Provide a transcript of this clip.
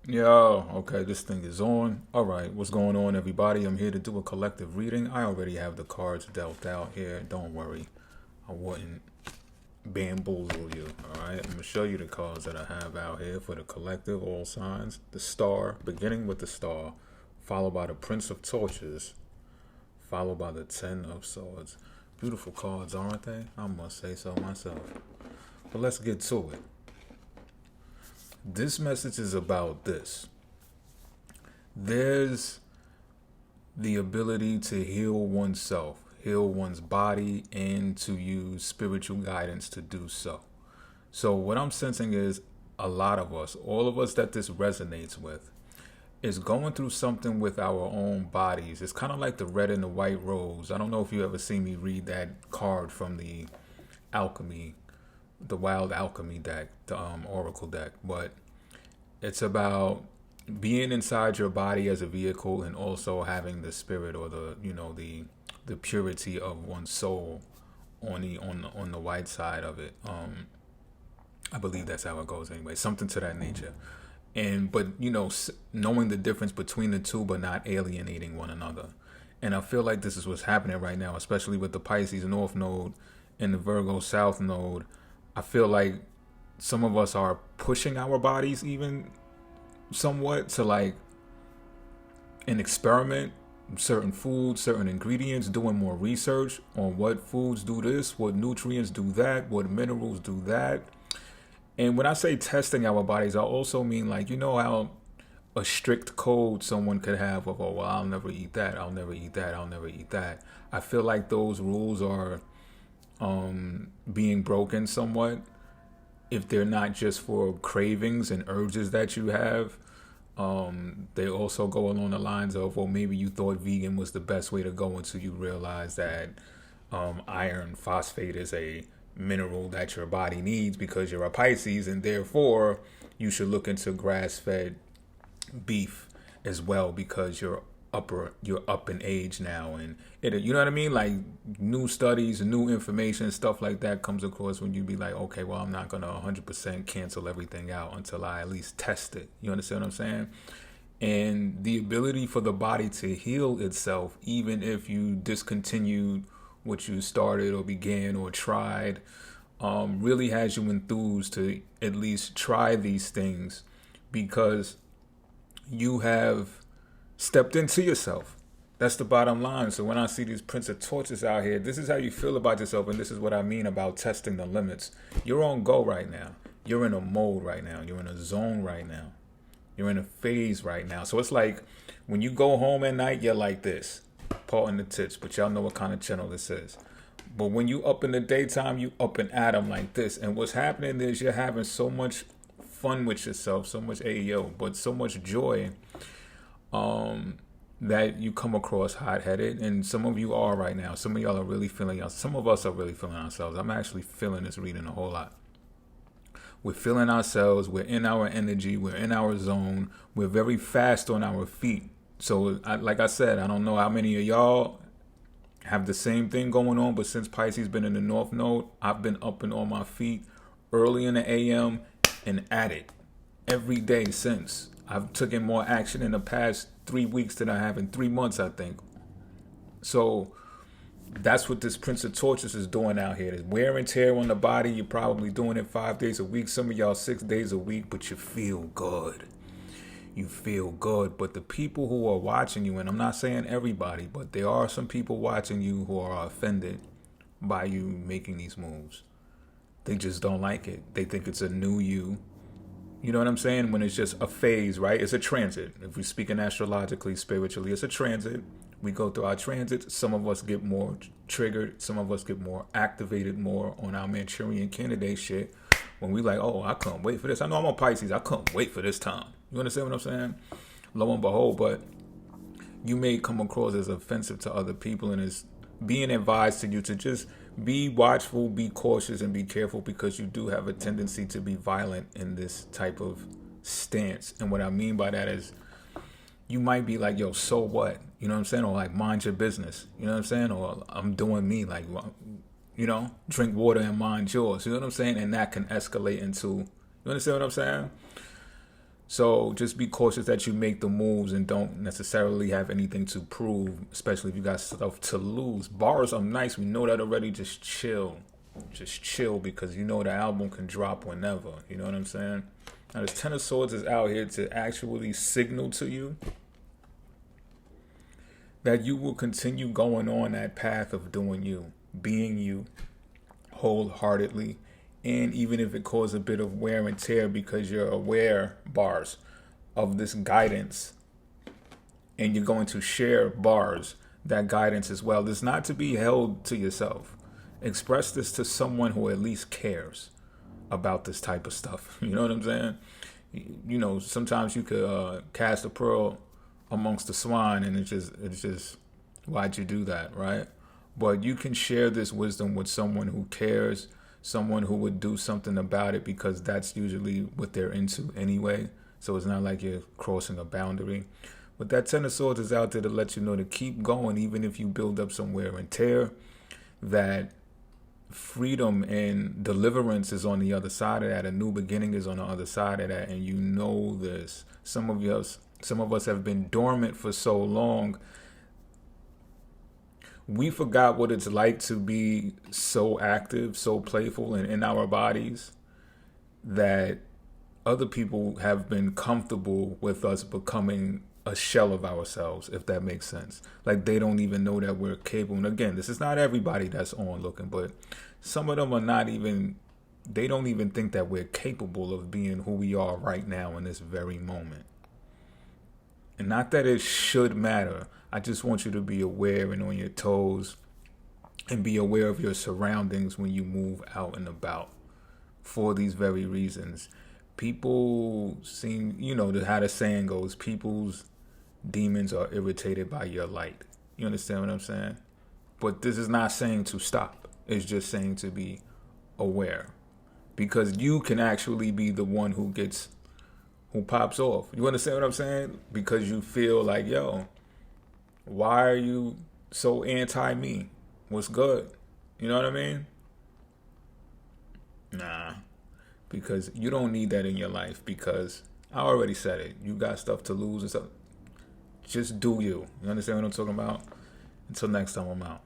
Yo, okay, this thing is on. All right, what's going on, everybody? I'm here to do a collective reading. I already have the cards dealt out here. Don't worry, I wouldn't bamboozle you. All right, I'm gonna show you the cards that I have out here for the collective, all signs. The star, beginning with the star, followed by the Prince of Torches, followed by the Ten of Swords. Beautiful cards, aren't they? I must say so myself. But let's get to it. This message is about this. There's the ability to heal oneself, heal one's body, and to use spiritual guidance to do so. So, what I'm sensing is a lot of us, all of us that this resonates with, is going through something with our own bodies. It's kind of like the red and the white rose. I don't know if you ever seen me read that card from the alchemy, the wild alchemy deck, the oracle deck, but it's about being inside your body as a vehicle and also having the spirit or the purity of one's soul on the white side of it. I believe that's how it goes anyway, something to that nature. And but knowing the difference between the two but not alienating one another. And I feel like this is what's happening right now, especially with the Pisces North Node and the Virgo South Node. I feel like some of us are pushing our bodies even somewhat to like an experiment, certain foods, certain ingredients, doing more research on what foods do this, what nutrients do that, what minerals do that. And when I say testing our bodies, I also mean like, how a strict code someone could have of, oh, well, I'll never eat that, I'll never eat that, I'll never eat that. I feel like those rules are being broken somewhat if they're not just for cravings and urges that you have. They also go along the lines of, well, maybe you thought vegan was the best way to go until you realize that iron phosphate is a mineral that your body needs because you're a Pisces, and therefore you should look into grass-fed beef as well because you're up in age now, and you know what I mean, like new studies, new information, stuff like that comes across when you be like, okay, well, I'm not gonna 100% cancel everything out until I at least test it. You understand what I'm saying? And the ability for the body to heal itself, even if you discontinued what you started or began or tried, really has you enthused to at least try these things because you have stepped into yourself. That's the bottom line. So when I see these Prince of Torches out here, this is how you feel about yourself, and this is what I mean about testing the limits. You're on go right now. You're in a mode right now. You're in a zone right now. You're in a phase right now. So it's like when you go home at night, you're like this. Pardon the tits, but y'all know what kind of channel this is. But when you up in the daytime, you up and at 'em like this. And what's happening is you're having so much fun with yourself, so much AEO, but so much joy that you come across hot-headed. And some of you are right now. Some of y'all are really feeling y'all. Some of us are really feeling ourselves. I'm actually feeling this reading a whole lot. We're feeling ourselves. We're in our energy. We're in our zone. We're very fast on our feet. So, like I said, I don't know how many of y'all have the same thing going on, but since Pisces been in the North Node, I've been up and on my feet early in the AM and at it every day since. I've taken more action in the past 3 weeks than I have in 3 months, I think. So that's what this Prince of Torches is doing out here. There's wear and tear on the body. You're probably doing it 5 days a week. Some of y'all 6 days a week, but you feel good. You feel good. But the people who are watching you, and I'm not saying everybody, but there are some people watching you who are offended by you making these moves. They just don't like it. They think it's a new you. You know what I'm saying? When it's just a phase, right? It's a transit. If we're speaking astrologically, spiritually, it's a transit. We go through our transits. Some of us get more triggered. Some of us get more activated more on our Manchurian candidate shit. When we like, oh, I can't wait for this. I know I'm a Pisces. I can't wait for this time. You understand what I'm saying? Lo and behold, but you may come across as offensive to other people, and it's being advised to you to just be watchful, be cautious, and be careful because you do have a tendency to be violent in this type of stance. And what I mean by that is you might be like, yo, so what? You know what I'm saying? Or like, mind your business. You know what I'm saying? Or I'm doing me. Like, drink water and mind yours. You know what I'm saying? And that can escalate into, you understand what I'm saying? So just be cautious that you make the moves and don't necessarily have anything to prove, especially if you got stuff to lose. Bars are nice. We know that already. Just chill. Just chill, because you know the album can drop whenever. You know what I'm saying? Now, this Ten of Swords is out here to actually signal to you that you will continue going on that path of doing you, being you wholeheartedly. And even if it causes a bit of wear and tear because you're aware, bars, of this guidance, and you're going to share, bars, that guidance as well. It's not to be held to yourself. Express this to someone who at least cares about this type of stuff. You know what I'm saying? You know, sometimes you could cast a pearl amongst the swine, and it's just why'd you do that, right? But you can share this wisdom with someone who cares, someone who would do something about it, because that's usually what they're into anyway. So it's not like you're crossing a boundary. But that Ten of Swords is out there to let you know to keep going, even if you build up some wear and tear, that freedom and deliverance is on the other side of that. A new beginning is on the other side of that. And you know this. Some of us have been dormant for so long. We forgot what it's like to be so active, so playful, and in our bodies, that other people have been comfortable with us becoming a shell of ourselves, if that makes sense. Like, they don't even know that we're capable. And again, this is not everybody that's on looking, but some of them are not even, they don't even think that we're capable of being who we are right now in this very moment. And not that it should matter. I just want you to be aware and on your toes, and be aware of your surroundings when you move out and about, for these very reasons. People seem, you know, how the saying goes, people's demons are irritated by your light. You understand what I'm saying? But this is not saying to stop. It's just saying to be aware, because you can actually be the one who pops off. You understand what I'm saying? Because you feel like, yo, why are you so anti me? What's good? You know what I mean? Nah, because you don't need that in your life, because I already said it. You got stuff to lose and stuff. Just do you. You understand what I'm talking about? Until next time, I'm out.